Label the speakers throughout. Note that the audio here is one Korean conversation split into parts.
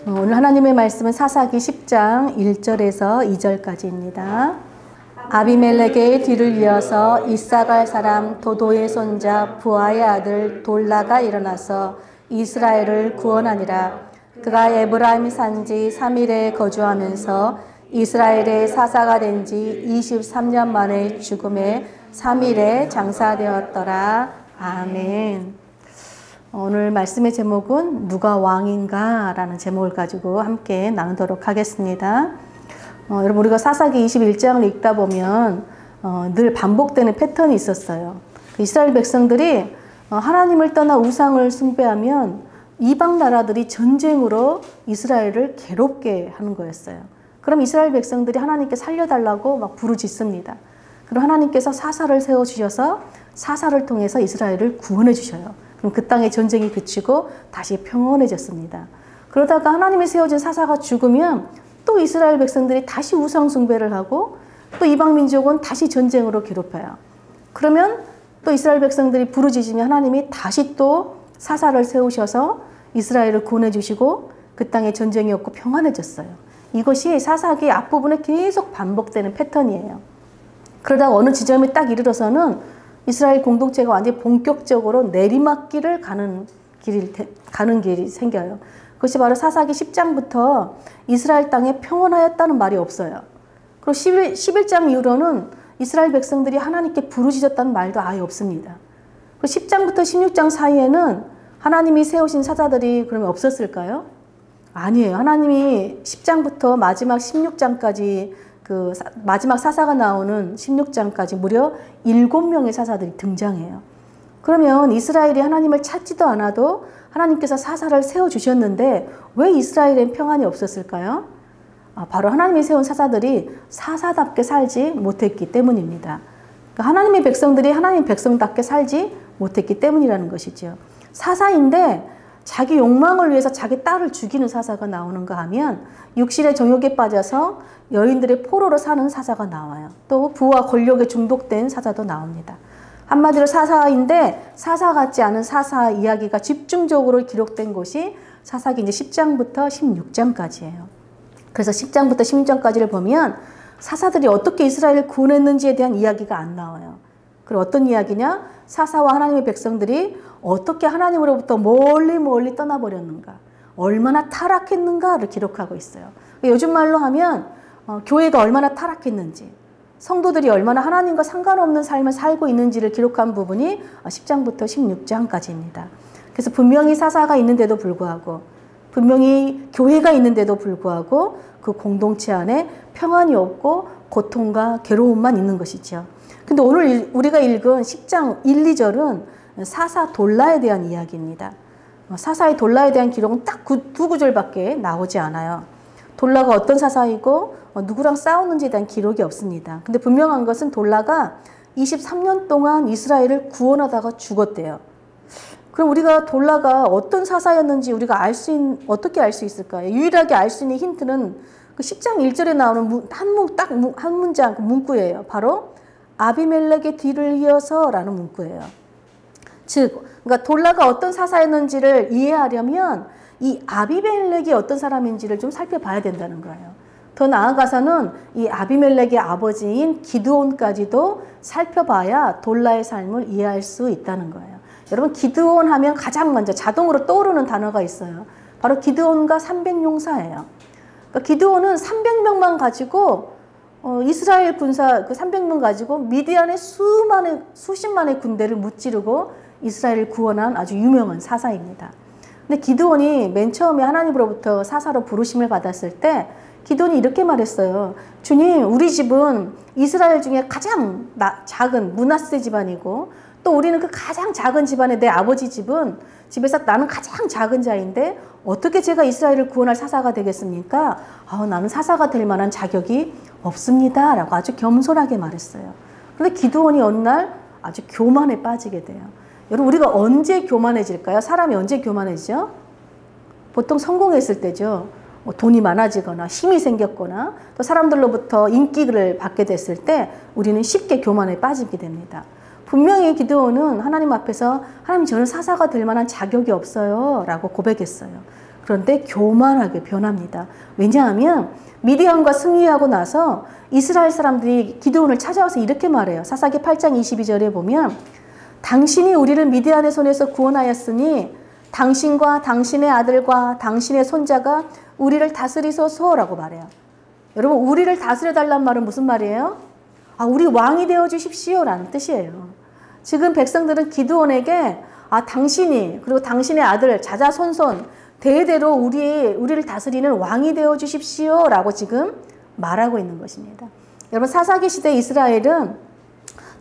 Speaker 1: 오늘 하나님의 말씀은 사사기 10장 1절에서 2절까지입니다. 아비멜렉의 뒤를 이어서 이사갈 사람 도도의 손자 부하의 아들 돌라가 일어나서 이스라엘을 구원하니라. 그가 에브라임 산지 3일에 거주하면서 이스라엘의 사사가 된 지 23년 만에 죽음에 3일에 장사되었더라. 아멘. 오늘 말씀의 제목은 누가 왕인가 라는 제목을 가지고 함께 나누도록 하겠습니다. 여러분, 우리가 사사기 21장을 읽다 보면 늘 반복되는 패턴이 있었어요. 이스라엘 백성들이 하나님을 떠나 우상을 숭배하면 이방 나라들이 전쟁으로 이스라엘을 괴롭게 하는 거였어요. 그럼 이스라엘 백성들이 하나님께 살려달라고 막 부르짖습니다. 그럼 하나님께서 사사를 세워주셔서 사사를 통해서 이스라엘을 구원해 주셔요. 그럼 그 땅의 전쟁이 그치고 다시 평온해졌습니다. 그러다가 하나님이 세워진 사사가 죽으면 또 이스라엘 백성들이 다시 우상 숭배를 하고 또 이방 민족은 다시 전쟁으로 괴롭혀요. 그러면 또 이스라엘 백성들이 부르짖으면 하나님이 다시 또 사사를 세우셔서 이스라엘을 구원해 주시고 그 땅에 전쟁이 없고 평안해졌어요. 이것이 사사기 앞부분에 계속 반복되는 패턴이에요. 그러다가 어느 지점에 딱 이르러서는 이스라엘 공동체가 완전히 본격적으로 내리막길을 가는 길이 생겨요. 그것이 바로 사사기 10장부터 이스라엘 땅에 평온하였다는 말이 없어요. 그리고 11장 이후로는 이스라엘 백성들이 하나님께 부르짖었다는 말도 아예 없습니다. 10장부터 16장 사이에는 하나님이 세우신 사자들이 그러면 없었을까요? 아니에요. 하나님이 10장부터 마지막 16장까지 그 마지막 사사가 나오는 16장까지 무려 7명의 사사들이 등장해요. 그러면 이스라엘이 하나님을 찾지도 않아도 하나님께서 사사를 세워주셨는데 왜 이스라엘엔 평안이 없었을까요? 바로 하나님이 세운 사사들이 사사답게 살지 못했기 때문입니다. 그러니까 하나님의 백성들이 하나님의 백성답게 살지 못했기 때문이라는 것이죠. 사사인데 자기 욕망을 위해서 자기 딸을 죽이는 사사가 나오는가 하면 육신의 정욕에 빠져서 여인들의 포로로 사는 사사가 나와요. 또 부와 권력에 중독된 사사도 나옵니다. 한마디로 사사인데 사사 같지 않은 사사 이야기가 집중적으로 기록된 곳이 사사기 이제 10장부터 16장까지예요. 그래서 10장부터 16장까지를 보면 사사들이 어떻게 이스라엘을 구원했는지에 대한 이야기가 안 나와요. 그리고 어떤 이야기냐? 사사와 하나님의 백성들이 어떻게 하나님으로부터 멀리 떠나버렸는가, 얼마나 타락했는가를 기록하고 있어요. 요즘 말로 하면 교회가 얼마나 타락했는지, 성도들이 얼마나 하나님과 상관없는 삶을 살고 있는지를 기록한 부분이 10장부터 16장까지입니다. 그래서 분명히 사사가 있는데도 불구하고, 분명히 교회가 있는데도 불구하고 그 공동체 안에 평안이 없고 고통과 괴로움만 있는 것이죠. 근데 오늘 우리가 읽은 10장 1, 2절은 사사 돌라에 대한 이야기입니다. 사사의 돌라에 대한 기록은 딱 두 구절밖에 나오지 않아요. 돌라가 어떤 사사이고 누구랑 싸웠는지에 대한 기록이 없습니다. 근데 분명한 것은 돌라가 23년 동안 이스라엘을 구원하다가 죽었대요. 그럼 우리가 돌라가 어떤 사사였는지 우리가 어떻게 알 수 있을까요? 유일하게 알 수 있는 힌트는 그 10장 1절에 나오는 한 문장, 그 문구예요. 바로 아비멜렉의 뒤를 이어서 라는 문구예요. 즉, 그러니까 돌라가 어떤 사사였는지를 이해하려면 이 아비멜렉이 어떤 사람인지를 좀 살펴봐야 된다는 거예요. 더 나아가서는 이 아비멜렉의 아버지인 기드온까지도 살펴봐야 돌라의 삶을 이해할 수 있다는 거예요. 여러분, 기드온 하면 가장 먼저 자동으로 떠오르는 단어가 있어요. 바로 기드온과 300용사예요. 그러니까 기드온은 300명만 가지고 이스라엘 군사 그 300명 가지고 미디안의 수십만의 군대를 무찌르고 이스라엘을 구원한 아주 유명한 사사입니다. 근데 기드온이 맨 처음에 하나님으로부터 사사로 부르심을 받았을 때 기드온이 이렇게 말했어요. 주님, 우리 집은 이스라엘 중에 가장 작은 므낫세 집안이고 또 우리는 그 가장 작은 집안의 내 아버지 집에서 나는 가장 작은 자인데 어떻게 제가 이스라엘을 구원할 사사가 되겠습니까? 나는 사사가 될 만한 자격이 없습니다. 라고 아주 겸손하게 말했어요. 그런데 기드온이 어느 날 아주 교만에 빠지게 돼요. 여러분, 우리가 언제 교만해질까요? 사람이 언제 교만해지죠? 보통 성공했을 때죠. 돈이 많아지거나 힘이 생겼거나 또 사람들로부터 인기를 받게 됐을 때 우리는 쉽게 교만에 빠지게 됩니다. 분명히 기드온은 하나님 앞에서 하나님, 저는 사사가 될 만한 자격이 없어요 라고 고백했어요. 그런데 교만하게 변합니다. 왜냐하면 미디안과 승리하고 나서 이스라엘 사람들이 기드온을 찾아와서 이렇게 말해요. 사사기 8장 22절에 보면 당신이 우리를 미디안의 손에서 구원하였으니 당신과 당신의 아들과 당신의 손자가 우리를 다스리소서라고 말해요. 여러분, 우리를 다스려달란 말은 무슨 말이에요? 우리 왕이 되어주십시오라는 뜻이에요. 지금 백성들은 기드온에게 당신이 그리고 당신의 아들 자자손손 대대로 우리를 다스리는 왕이 되어주십시오라고 지금 말하고 있는 것입니다. 여러분, 사사기 시대 이스라엘은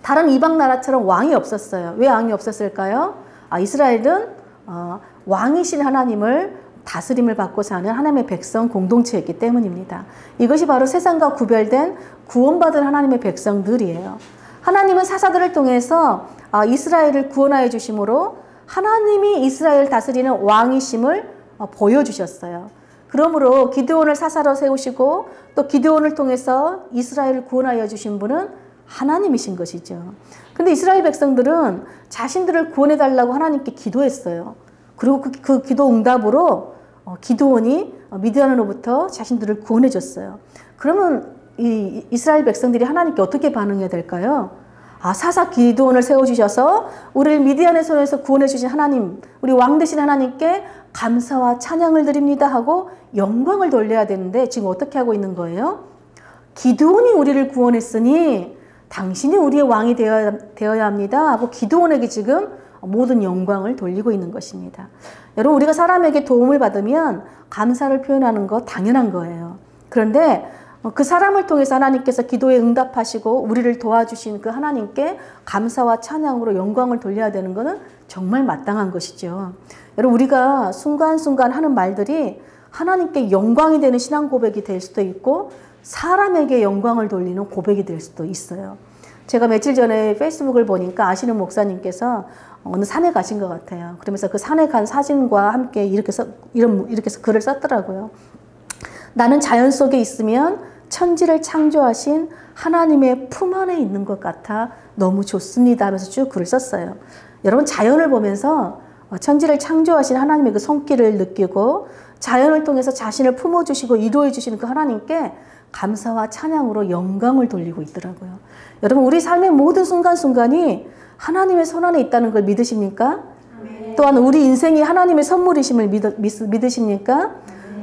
Speaker 1: 다른 이방 나라처럼 왕이 없었어요. 왜 왕이 없었을까요? 이스라엘은 왕이신 하나님을 다스림을 받고 사는 하나님의 백성 공동체였기 때문입니다. 이것이 바로 세상과 구별된 구원받은 하나님의 백성들이에요. 하나님은 사사들을 통해서 이스라엘을 구원하여 주심으로 하나님이 이스라엘을 다스리는 왕이심을 보여주셨어요. 그러므로 기드온을 사사로 세우시고 또 기드온을 통해서 이스라엘을 구원하여 주신 분은 하나님이신 것이죠. 근데 이스라엘 백성들은 자신들을 구원해달라고 하나님께 기도했어요. 그리고 그 기도 응답으로 기드온이 미디안으로부터 자신들을 구원해줬어요. 그러면 이 이스라엘 백성들이 하나님께 어떻게 반응해야 될까요? 사사 기드온을 세워주셔서 우리를 미디안의 손에서 구원해주신 하나님, 우리 왕 되신 하나님께 감사와 찬양을 드립니다 하고 영광을 돌려야 되는데 지금 어떻게 하고 있는 거예요? 기드온이 우리를 구원했으니 당신이 우리의 왕이 되어야 합니다 하고 기드온에게 지금 모든 영광을 돌리고 있는 것입니다. 여러분, 우리가 사람에게 도움을 받으면 감사를 표현하는 거 당연한 거예요. 그런데 그 사람을 통해서 하나님께서 기도에 응답하시고 우리를 도와주신 그 하나님께 감사와 찬양으로 영광을 돌려야 되는 것은 정말 마땅한 것이죠. 여러분, 우리가 순간순간 하는 말들이 하나님께 영광이 되는 신앙 고백이 될 수도 있고 사람에게 영광을 돌리는 고백이 될 수도 있어요. 제가 며칠 전에 페이스북을 보니까 아시는 목사님께서 어느 산에 가신 것 같아요. 그러면서 그 산에 간 사진과 함께 이렇게 글을 썼더라고요. 나는 자연 속에 있으면 천지를 창조하신 하나님의 품 안에 있는 것 같아 너무 좋습니다 하면서 쭉 글을 썼어요. 여러분, 자연을 보면서 천지를 창조하신 하나님의 그 손길을 느끼고 자연을 통해서 자신을 품어주시고 이루어주시는 그 하나님께 감사와 찬양으로 영광을 돌리고 있더라고요. 여러분, 우리 삶의 모든 순간순간이 하나님의 손 안에 있다는 걸 믿으십니까? 또한 우리 인생이 하나님의 선물이심을 믿으십니까?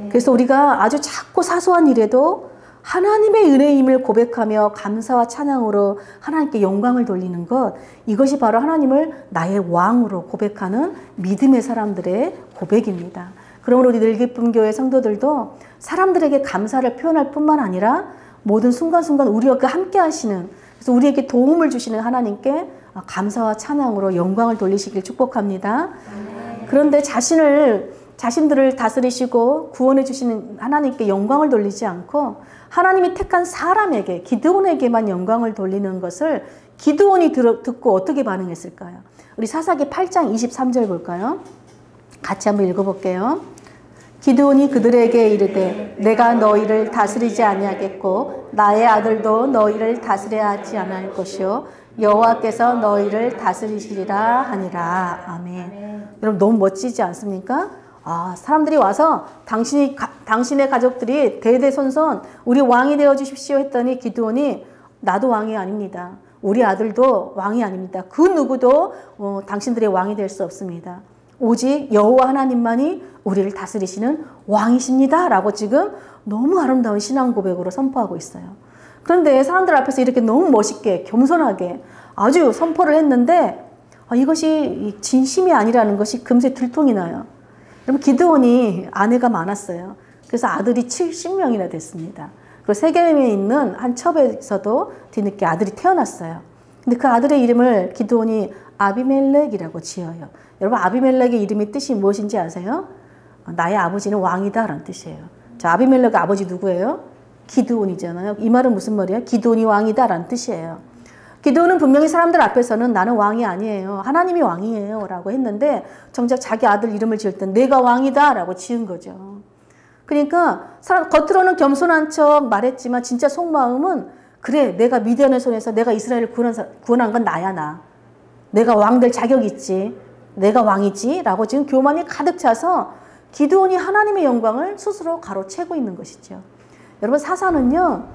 Speaker 1: 그래서 우리가 아주 작고 사소한 일에도 하나님의 은혜임을 고백하며 감사와 찬양으로 하나님께 영광을 돌리는 것, 이것이 바로 하나님을 나의 왕으로 고백하는 믿음의 사람들의 고백입니다. 그러므로 우리 늘기쁨교회 성도들도 사람들에게 감사를 표현할 뿐만 아니라 모든 순간순간 우리와 함께 하시는, 그래서 우리에게 도움을 주시는 하나님께 감사와 찬양으로 영광을 돌리시길 축복합니다. 그런데 자신들을 다스리시고 구원해 주시는 하나님께 영광을 돌리지 않고 하나님이 택한 사람에게, 기드온에게만 영광을 돌리는 것을 기드온이 듣고 어떻게 반응했을까요? 우리 사사기 8장 23절 볼까요? 같이 한번 읽어볼게요. 기드온이 그들에게 이르되 내가 너희를 다스리지 아니하겠고 나의 아들도 너희를 다스려야 하지 않을 것이요 여호와께서 너희를 다스리시리라 하니라. 아멘. 여러분, 너무 멋지지 않습니까? 사람들이 와서 당신의 가족들이 대대손손 우리 왕이 되어 주십시오 했더니 기드온이 나도 왕이 아닙니다. 우리 아들도 왕이 아닙니다. 그 누구도 당신들의 왕이 될 수 없습니다. 오직 여호와 하나님만이 우리를 다스리시는 왕이십니다 라고 지금 너무 아름다운 신앙 고백으로 선포하고 있어요. 그런데 사람들 앞에서 이렇게 너무 멋있게 겸손하게 아주 선포를 했는데 이것이 진심이 아니라는 것이 금세 들통이 나요. 여러분, 기드온이 아내가 많았어요. 그래서 아들이 70명이나 됐습니다. 그리고 세겜에 있는 한 첩에서도 뒤늦게 아들이 태어났어요. 근데 그 아들의 이름을 기드온이 아비멜렉이라고 지어요. 여러분, 아비멜렉의 이름의 뜻이 무엇인지 아세요? 나의 아버지는 왕이다 라는 뜻이에요. 자, 아비멜렉의 아버지 누구예요? 기드온이잖아요. 이 말은 무슨 말이에요? 기드온이 왕이다 라는 뜻이에요. 기드온은 분명히 사람들 앞에서는 나는 왕이 아니에요, 하나님이 왕이에요 라고 했는데 정작 자기 아들 이름을 지을 땐 내가 왕이다 라고 지은 거죠. 그러니까 겉으로는 겸손한 척 말했지만 진짜 속마음은 그래, 내가 미디안의 손에서 내가 이스라엘을 구원한 건 나야. 내가 왕 될 자격이 있지, 내가 왕이지 라고 지금 교만이 가득 차서 기드온이 하나님의 영광을 스스로 가로채고 있는 것이죠. 여러분, 사사는요,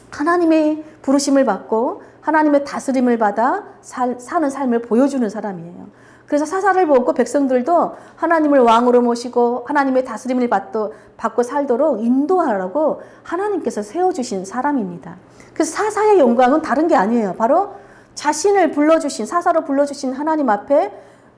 Speaker 1: 하나님의 부르심을 받고 하나님의 다스림을 받아 사는 삶을 보여주는 사람이에요. 그래서 사사를 보고 백성들도 하나님을 왕으로 모시고 하나님의 다스림을 받고 살도록 인도하라고 하나님께서 세워주신 사람입니다. 그래서 사사의 영광은 다른 게 아니에요. 바로 자신을 불러주신, 사사로 불러주신 하나님 앞에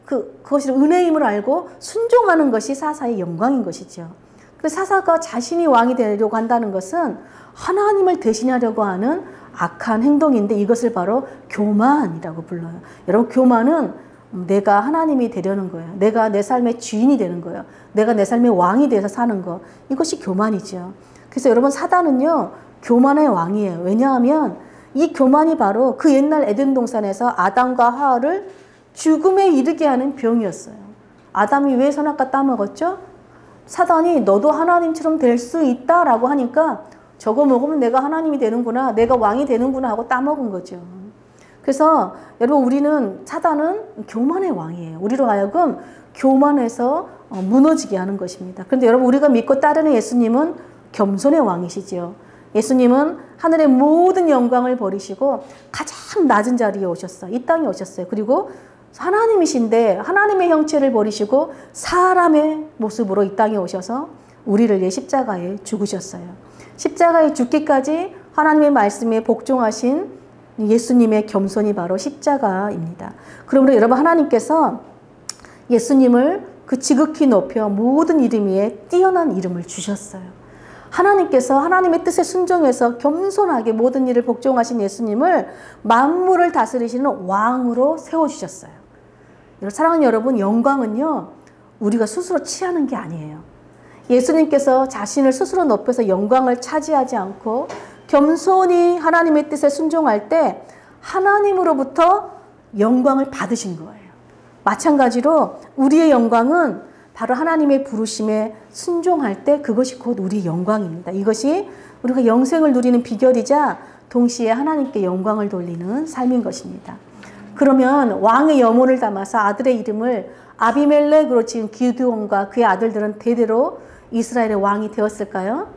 Speaker 1: 그것이 은혜임을 알고 순종하는 것이 사사의 영광인 것이죠. 그래서 사사가 자신이 왕이 되려고 한다는 것은 하나님을 대신하려고 하는 악한 행동인데, 이것을 바로 교만이라고 불러요. 여러분, 교만은 내가 하나님이 되려는 거예요. 내가 내 삶의 주인이 되는 거예요. 내가 내 삶의 왕이 돼서 사는 거. 이것이 교만이죠. 그래서 여러분, 사단은요, 교만의 왕이에요. 왜냐하면 이 교만이 바로 그 옛날 에덴 동산에서 아담과 하와를 죽음에 이르게 하는 병이었어요. 아담이 왜 선악과 따먹었죠? 사단이 너도 하나님처럼 될 수 있다라고 하니까 저거 먹으면 내가 하나님이 되는구나, 내가 왕이 되는구나 하고 따먹은 거죠. 그래서 여러분, 우리는, 사단은 교만의 왕이에요. 우리로 하여금 교만해서 무너지게 하는 것입니다. 그런데 여러분, 우리가 믿고 따르는 예수님은 겸손의 왕이시죠. 예수님은 하늘의 모든 영광을 버리시고 가장 낮은 자리에 오셨어요. 이 땅에 오셨어요. 그리고 하나님이신데 하나님의 형체를 버리시고 사람의 모습으로 이 땅에 오셔서 우리를 위해 십자가에 죽으셨어요. 십자가에 죽기까지 하나님의 말씀에 복종하신 예수님의 겸손이 바로 십자가입니다. 그러므로 여러분, 하나님께서 예수님을 그 지극히 높여 모든 이름 위에 뛰어난 이름을 주셨어요. 하나님께서 하나님의 뜻에 순종해서 겸손하게 모든 일을 복종하신 예수님을 만물을 다스리시는 왕으로 세워주셨어요. 사랑하는 여러분, 영광은요, 우리가 스스로 취하는 게 아니에요. 예수님께서 자신을 스스로 높여서 영광을 차지하지 않고 겸손히 하나님의 뜻에 순종할 때 하나님으로부터 영광을 받으신 거예요. 마찬가지로 우리의 영광은 바로 하나님의 부르심에 순종할 때 그것이 곧 우리의 영광입니다. 이것이 우리가 영생을 누리는 비결이자 동시에 하나님께 영광을 돌리는 삶인 것입니다. 그러면 왕의 염원을 담아서 아들의 이름을 아비멜렉으로 지은 기드온과 그의 아들들은 대대로 이스라엘의 왕이 되었을까요?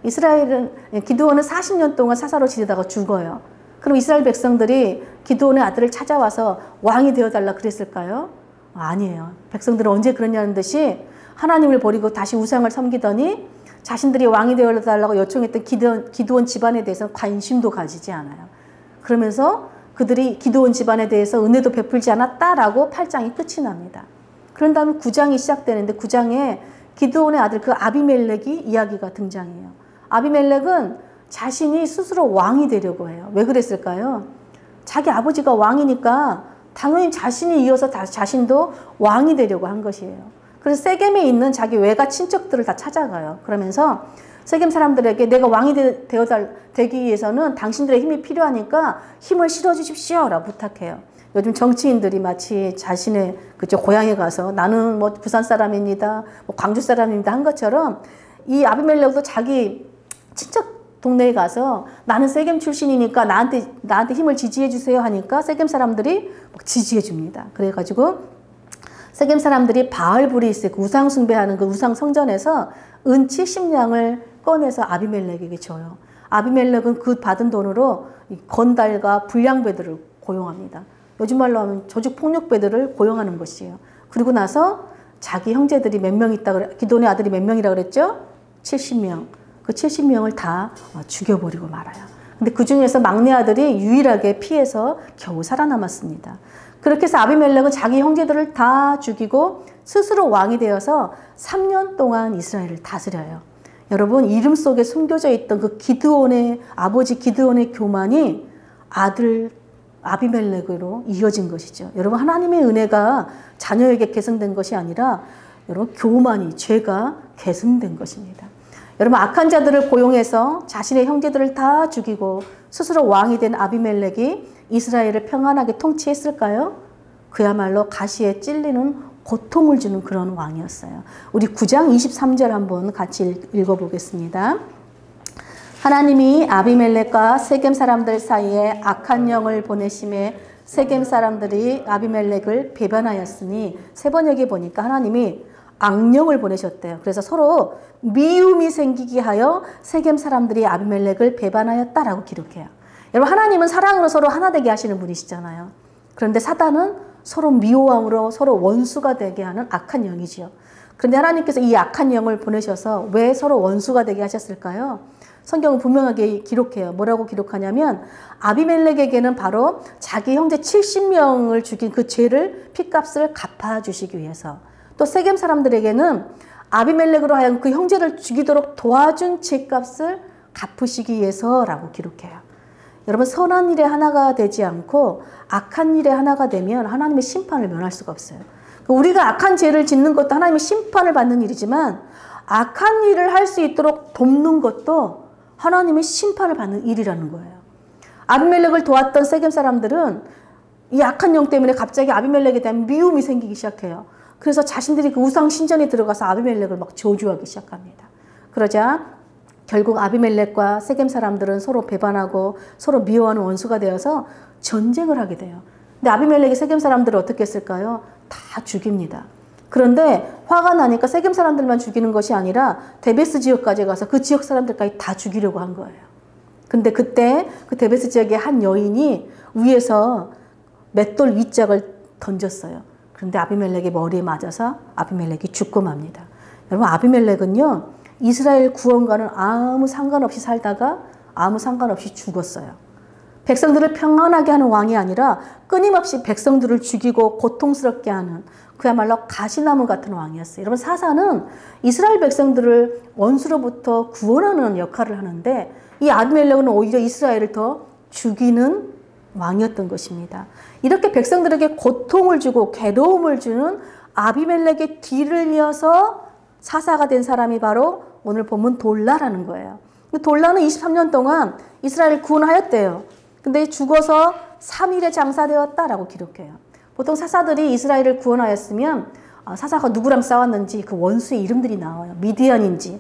Speaker 1: 기드온은 40년 동안 사사로 지내다가 죽어요. 그럼 이스라엘 백성들이 기드온의 아들을 찾아와서 왕이 되어달라 그랬을까요? 아니에요. 백성들은 언제 그러냐는 듯이 하나님을 버리고 다시 우상을 섬기더니 자신들이 왕이 되어달라고 요청했던 기드온 집안에 대해서 관심도 가지지 않아요. 그러면서 그들이 기드온 집안에 대해서 은혜도 베풀지 않았다라고 8장이 끝이 납니다. 그런 다음에 9장이 시작되는데 9장에 기드온의 아들 그 아비멜렉이 이야기가 등장해요. 아비멜렉은 자신이 스스로 왕이 되려고 해요. 왜 그랬을까요? 자기 아버지가 왕이니까 당연히 자신이 이어서 자신도 왕이 되려고 한 것이에요. 그래서 세겜에 있는 자기 외가 친척들을 다 찾아가요. 그러면서 세겜 사람들에게 내가 왕이 되기 위해서는 당신들의 힘이 필요하니까 힘을 실어주십시오 라고 부탁해요. 요즘 정치인들이 마치 자신의 고향에 가서 나는 뭐 부산 사람입니다, 뭐 광주 사람입니다 한 것처럼 이 아비멜렉도 자기 친척 동네에 가서 나는 세겜 출신이니까 나한테 힘을 지지해 주세요 하니까 세겜 사람들이 막 지지해 줍니다. 그래가지고 세겜 사람들이 바알브리스, 우상 숭배하는 그 우상 성전에서 은 70냥을 꺼내서 아비멜렉에게 줘요. 아비멜렉은 그 받은 돈으로 건달과 불량배들을 고용합니다. 요즘 말로 하면 조직폭력배들을 고용하는 것이에요. 그리고 나서 자기 형제들이 몇 명 있다 기드온의 아들이 몇 명이라고 그랬죠? 70명. 그 70명을 다 죽여버리고 말아요. 근데 그 중에서 막내 아들이 유일하게 피해서 겨우 살아남았습니다. 그렇게 해서 아비멜렉은 자기 형제들을 다 죽이고 스스로 왕이 되어서 3년 동안 이스라엘을 다스려요. 여러분, 이름 속에 숨겨져 있던 그 기드온의 아버지 기드온의 교만이 아들 아비멜렉으로 이어진 것이죠. 여러분, 하나님의 은혜가 자녀에게 계승된 것이 아니라 여러분, 교만이, 죄가 계승된 것입니다. 여러분, 악한 자들을 고용해서 자신의 형제들을 다 죽이고 스스로 왕이 된 아비멜렉이 이스라엘을 평안하게 통치했을까요? 그야말로 가시에 찔리는 고통을 주는 그런 왕이었어요. 우리 9장 23절 한번 같이 읽어보겠습니다. 하나님이 아비멜렉과 세겜 사람들 사이에 악한 영을 보내심에 세겜 사람들이 아비멜렉을 배반하였으니, 세 번역에 보니까 하나님이 악령을 보내셨대요. 그래서 서로 미움이 생기게 하여 세겜 사람들이 아비멜렉을 배반하였다라고 기록해요. 여러분, 하나님은 사랑으로 서로 하나 되게 하시는 분이시잖아요. 그런데 사단은 서로 미워함으로 서로 원수가 되게 하는 악한 영이지요. 그런데 하나님께서 이 악한 영을 보내셔서 왜 서로 원수가 되게 하셨을까요? 성경은 분명하게 기록해요. 뭐라고 기록하냐면 아비멜렉에게는 바로 자기 형제 70명을 죽인 그 죄를 핏값을 갚아주시기 위해서, 또 세겜 사람들에게는 아비멜렉으로 하여금 그 형제를 죽이도록 도와준 죄값을 갚으시기 위해서라고 기록해요. 여러분, 선한 일에 하나가 되지 않고 악한 일에 하나가 되면 하나님의 심판을 면할 수가 없어요. 우리가 악한 죄를 짓는 것도 하나님의 심판을 받는 일이지만 악한 일을 할 수 있도록 돕는 것도 하나님의 심판을 받는 일이라는 거예요. 아비멜렉을 도왔던 세겜 사람들은 이 악한 영 때문에 갑자기 아비멜렉에 대한 미움이 생기기 시작해요. 그래서 자신들이 그 우상 신전에 들어가서 아비멜렉을 막 저주하기 시작합니다. 그러자 결국 아비멜렉과 세겜 사람들은 서로 배반하고 서로 미워하는 원수가 되어서 전쟁을 하게 돼요. 근데 아비멜렉이 세겜 사람들을 어떻게 했을까요? 다 죽입니다. 그런데 화가 나니까 세겜 사람들만 죽이는 것이 아니라 데베스 지역까지 가서 그 지역 사람들까지 다 죽이려고 한 거예요. 근데 그때 그 데베스 지역의 한 여인이 위에서 맷돌 윗짝을 던졌어요. 그런데 아비멜렉의 머리에 맞아서 아비멜렉이 죽고 맙니다. 여러분, 아비멜렉은요, 이스라엘 구원과는 아무 상관없이 살다가 아무 상관없이 죽었어요. 백성들을 평안하게 하는 왕이 아니라 끊임없이 백성들을 죽이고 고통스럽게 하는 그야말로 가시나무 같은 왕이었어요. 여러분, 사사는 이스라엘 백성들을 원수로부터 구원하는 역할을 하는데 이 아비멜렉은 오히려 이스라엘을 더 죽이는 왕이었던 것입니다. 이렇게 백성들에게 고통을 주고 괴로움을 주는 아비멜렉의 뒤를 이어서 사사가 된 사람이 바로 오늘 본문 돌라라는 거예요. 돌라는 23년 동안 이스라엘을 구원하였대요. 근데 죽어서 3일에 장사되었다라고 기록해요. 보통 사사들이 이스라엘을 구원하였으면 사사가 누구랑 싸웠는지 그 원수의 이름들이 나와요. 미디안인지,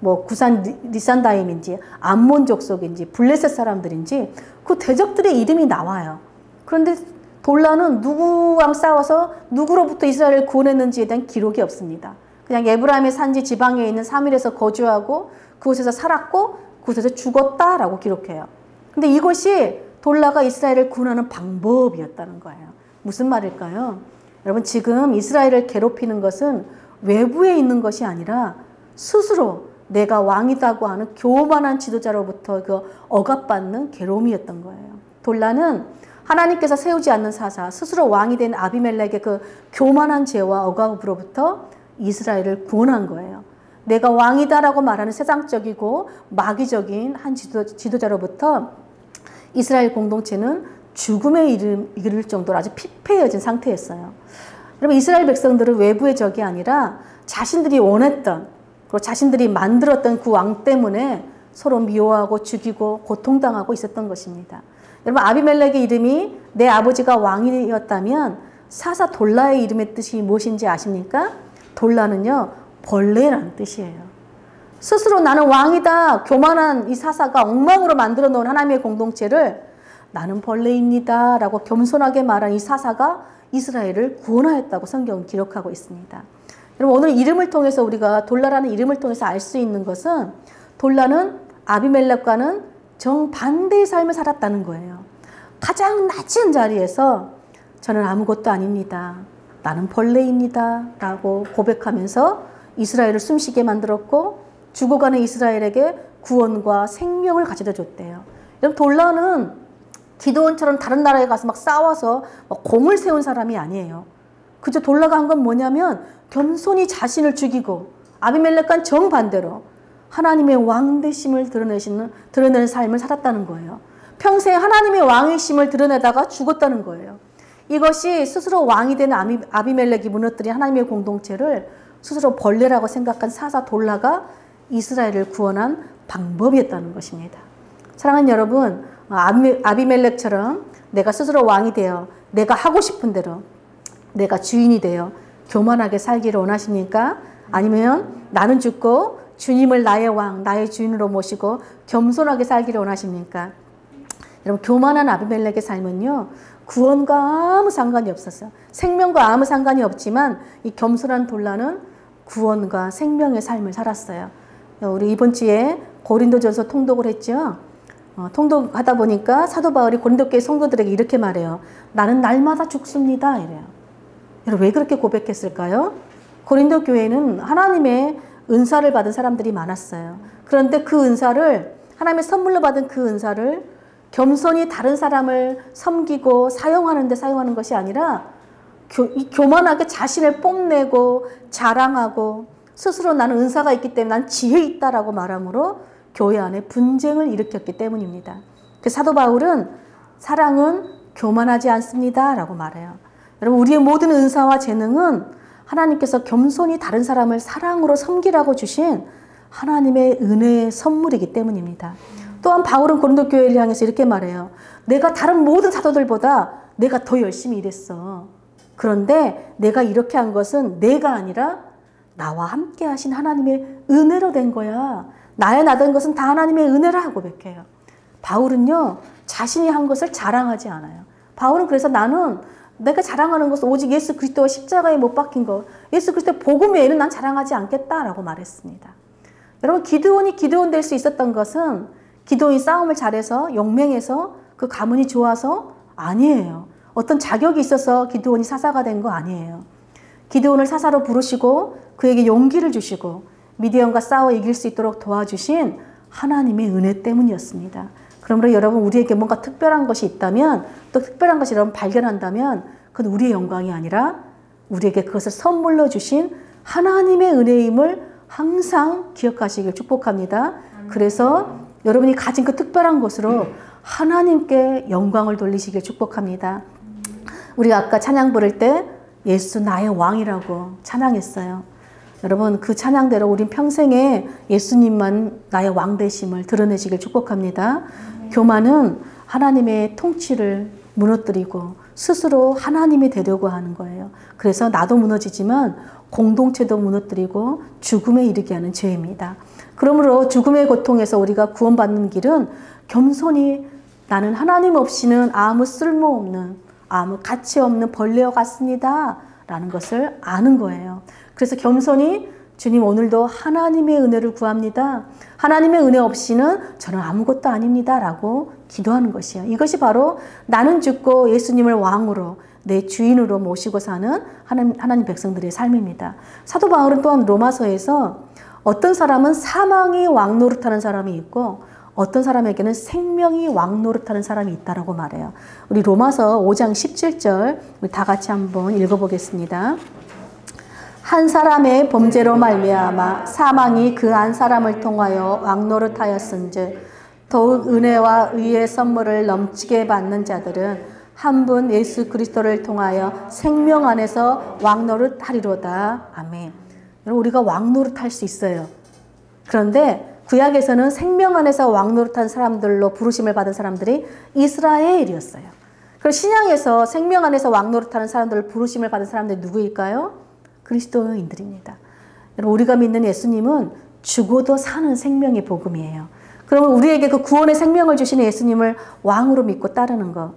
Speaker 1: 뭐 구산 리산다임인지, 암몬 족속인지, 블레셋 사람들인지 그 대적들의 이름이 나와요. 그런데 돌라는 누구랑 싸워서 누구로부터 이스라엘을 구원했는지에 대한 기록이 없습니다. 그냥 에브라임의 산지 지방에 있는 사밀에서 거주하고 그곳에서 살았고 그곳에서 죽었다라고 기록해요. 근데 이것이 돌라가 이스라엘을 구원하는 방법이었다는 거예요. 무슨 말일까요? 여러분, 지금 이스라엘을 괴롭히는 것은 외부에 있는 것이 아니라 스스로 내가 왕이라고 하는 교만한 지도자로부터 그 억압받는 괴로움이었던 거예요. 돌라는 하나님께서 세우지 않는 사사, 스스로 왕이 된 아비멜렉의 그 교만한 죄와 억압으로부터 이스라엘을 구원한 거예요. 내가 왕이다라고 말하는 세상적이고 마귀적인 한 지도자로부터 이스라엘 공동체는 죽음에 이를 정도로 아주 피폐해진 상태였어요. 여러분, 이스라엘 백성들은 외부의 적이 아니라 자신들이 원했던, 그리고 자신들이 만들었던 그 왕 때문에 서로 미워하고 죽이고 고통당하고 있었던 것입니다. 여러분, 아비멜렉의 이름이 내 아버지가 왕이었다면 사사 돌라의 이름의 뜻이 무엇인지 아십니까? 돌라는요, 벌레라는 뜻이에요. 스스로 나는 왕이다, 교만한 이 사사가 엉망으로 만들어 놓은 하나님의 공동체를 나는 벌레입니다 라고 겸손하게 말한 이 사사가 이스라엘을 구원하였다고 성경은 기록하고 있습니다. 여러분, 오늘 이름을 통해서 우리가 돌라라는 이름을 통해서 알 수 있는 것은 돌라는 아비멜렉과는 정반대의 삶을 살았다는 거예요. 가장 낮은 자리에서 저는 아무것도 아닙니다, 나는 벌레입니다 라고 고백하면서 이스라엘을 숨쉬게 만들었고 죽어가는 이스라엘에게 구원과 생명을 가져다 줬대요. 여러분, 돌라는 기드온처럼 다른 나라에 가서 막 싸워서 막 공을 세운 사람이 아니에요. 그저 돌라가 한 건 뭐냐면 겸손히 자신을 죽이고 아비멜렉과는 정반대로 하나님의 왕되심을 드러내는 삶을 살았다는 거예요. 평생 하나님의 왕이심을 드러내다가 죽었다는 거예요. 이것이 스스로 왕이 된 아비멜렉이 무너뜨린 하나님의 공동체를 스스로 벌레라고 생각한 사사 돌라가 이스라엘을 구원한 방법이었다는 것입니다. 사랑하는 여러분, 아비멜렉처럼 내가 스스로 왕이 되어 내가 하고 싶은 대로 내가 주인이 되어 교만하게 살기를 원하십니까? 아니면 나는 죽고 주님을 나의 왕, 나의 주인으로 모시고 겸손하게 살기를 원하십니까? 여러분, 교만한 아비멜렉의 삶은요, 구원과 아무 상관이 없었어요. 생명과 아무 상관이 없지만 이 겸손한 돌라는 구원과 생명의 삶을 살았어요. 우리 이번 주에 고린도전서 통독을 했죠. 통독하다 보니까 사도 바울이 고린도교회 성도들에게 이렇게 말해요. 나는 날마다 죽습니다. 이래요. 여러분 왜 그렇게 고백했을까요? 고린도 교회는 하나님의 은사를 받은 사람들이 많았어요. 그런데 그 은사를 하나님의 선물로 받은 그 은사를 겸손히 다른 사람을 섬기고 사용하는 데 사용하는 것이 아니라 교만하게 자신을 뽐내고 자랑하고 스스로 나는 은사가 있기 때문에 난 지혜 있다라고 말함으로 교회 안에 분쟁을 일으켰기 때문입니다. 그 사도 바울은 사랑은 교만하지 않습니다 라고 말해요. 여러분 우리의 모든 은사와 재능은 하나님께서 겸손히 다른 사람을 사랑으로 섬기라고 주신 하나님의 은혜의 선물이기 때문입니다. 또한 바울은 고린도 교회를 향해서 이렇게 말해요. 내가 다른 모든 사도들보다 내가 더 열심히 일했어. 그런데 내가 이렇게 한 것은 내가 아니라 나와 함께 하신 하나님의 은혜로 된 거야. 나의 나된 것은 다 하나님의 은혜라 고백해요. 바울은요 자신이 한 것을 자랑하지 않아요. 바울은 그래서 나는 내가 자랑하는 것은 오직 예수 그리스도와 십자가에 못 박힌 것, 예수 그리스도의 복음 외에는 난 자랑하지 않겠다라고 말했습니다. 여러분 기드온이 기드온 될 수 있었던 것은 기드온이 싸움을 잘해서 용맹해서 그 가문이 좋아서 아니에요. 어떤 자격이 있어서 기드온이 사사가 된 거 아니에요. 기드온을 사사로 부르시고 그에게 용기를 주시고 미디안과 싸워 이길 수 있도록 도와주신 하나님의 은혜 때문이었습니다. 그러므로 여러분 우리에게 뭔가 특별한 것이 있다면 또 특별한 것이 여러분 발견한다면 그건 우리의 영광이 아니라 우리에게 그것을 선물로 주신 하나님의 은혜임을 항상 기억하시길 축복합니다. 그래서 여러분이 가진 그 특별한 것으로 하나님께 영광을 돌리시길 축복합니다. 우리가 아까 찬양 부를 때 예수 나의 왕이라고 찬양했어요. 여러분 그 찬양대로 우린 평생에 예수님만 나의 왕 되심을 드러내시길 축복합니다. 교만은 하나님의 통치를 무너뜨리고 스스로 하나님이 되려고 하는 거예요. 그래서 나도 무너지지만 공동체도 무너뜨리고 죽음에 이르게 하는 죄입니다. 그러므로 죽음의 고통에서 우리가 구원받는 길은 겸손히 나는 하나님 없이는 아무 쓸모없는 아무 가치 없는 벌레와 같습니다 라는 것을 아는 거예요. 그래서 겸손히 주님 오늘도 하나님의 은혜를 구합니다. 하나님의 은혜 없이는 저는 아무것도 아닙니다 라고 기도하는 것이에요. 이것이 바로 나는 죽고 예수님을 왕으로 내 주인으로 모시고 사는 하나님 백성들의 삶입니다. 사도 바울은 또한 로마서에서 어떤 사람은 사망이 왕 노릇하는 사람이 있고 어떤 사람에게는 생명이 왕 노릇하는 사람이 있다라고 말해요. 우리 로마서 5장 17절 우리 다 같이 한번 읽어보겠습니다. 한 사람의 범죄로 말미암아 사망이 그 한 사람을 통하여 왕노릇하였은즉 더욱 은혜와 의의 선물을 넘치게 받는 자들은 한 분 예수 그리스도를 통하여 생명 안에서 왕노릇하리로다. 아멘. 여러분 우리가 왕노릇할 수 있어요. 그런데 구약에서는 생명 안에서 왕노릇한 사람들로 부르심을 받은 사람들이 이스라엘이었어요. 그리고 신약에서 생명 안에서 왕노릇하는 사람들을 부르심을 받은 사람들이 누구일까요? 그리스도인들입니다. 여러분 우리가 믿는 예수님은 죽어도 사는 생명의 복음이에요. 그러면 우리에게 그 구원의 생명을 주시는 예수님을 왕으로 믿고 따르는 것,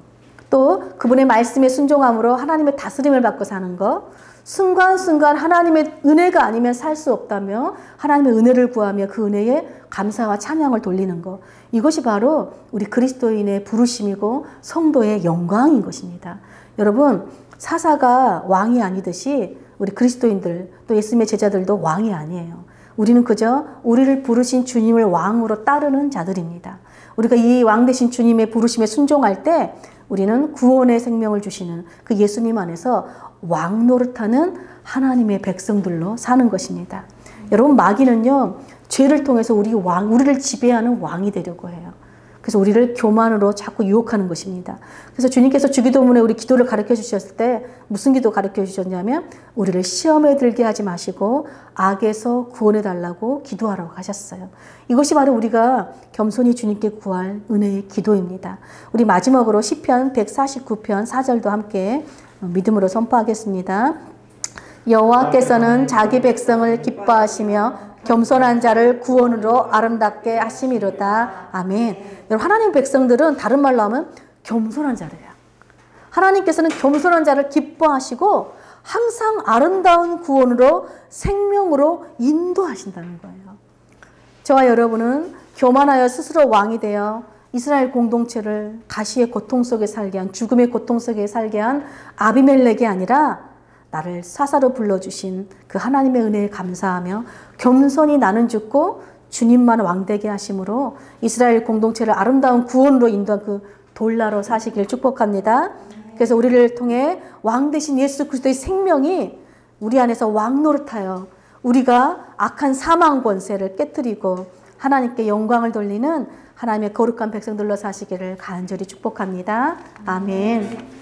Speaker 1: 또 그분의 말씀에 순종함으로 하나님의 다스림을 받고 사는 것, 순간순간 하나님의 은혜가 아니면 살 수 없다며 하나님의 은혜를 구하며 그 은혜에 감사와 찬양을 돌리는 것, 이것이 바로 우리 그리스도인의 부르심이고 성도의 영광인 것입니다. 여러분 사사가 왕이 아니듯이 우리 그리스도인들 또 예수님의 제자들도 왕이 아니에요. 우리는 그저 우리를 부르신 주님을 왕으로 따르는 자들입니다. 우리가 이 왕 되신 주님의 부르심에 순종할 때 우리는 구원의 생명을 주시는 그 예수님 안에서 왕 노릇하는 하나님의 백성들로 사는 것입니다. 여러분 마귀는요 죄를 통해서 우리를 지배하는 왕이 되려고 해요. 그래서 우리를 교만으로 자꾸 유혹하는 것입니다. 그래서 주님께서 주기도문에 우리 기도를 가르쳐 주셨을 때 무슨 기도 가르쳐 주셨냐면 우리를 시험에 들게 하지 마시고 악에서 구원해 달라고 기도하라고 하셨어요. 이것이 바로 우리가 겸손히 주님께 구할 은혜의 기도입니다. 우리 마지막으로 시편 149편 4절도 함께 믿음으로 선포하겠습니다. 여호와께서는 자기 백성을 기뻐하시며 겸손한 자를 구원으로 아름답게 하심이로다. 아멘. 여러분 하나님 백성들은 다른 말로 하면 겸손한 자래요. 하나님께서는 겸손한 자를 기뻐하시고 항상 아름다운 구원으로 생명으로 인도하신다는 거예요. 저와 여러분은 교만하여 스스로 왕이 되어 이스라엘 공동체를 가시의 고통 속에 살게 한, 죽음의 고통 속에 살게 한 아비멜렉이 아니라 나를 사사로 불러주신 그 하나님의 은혜에 감사하며 겸손히 나는 죽고 주님만 왕되게 하심으로 이스라엘 공동체를 아름다운 구원으로 인도한 그 돌나로 사시길 축복합니다. 그래서 우리를 통해 왕 되신 예수 그리스도의 생명이 우리 안에서 왕 노릇하여 우리가 악한 사망 권세를 깨뜨리고 하나님께 영광을 돌리는 하나님의 거룩한 백성들로 사시기를 간절히 축복합니다. 아멘.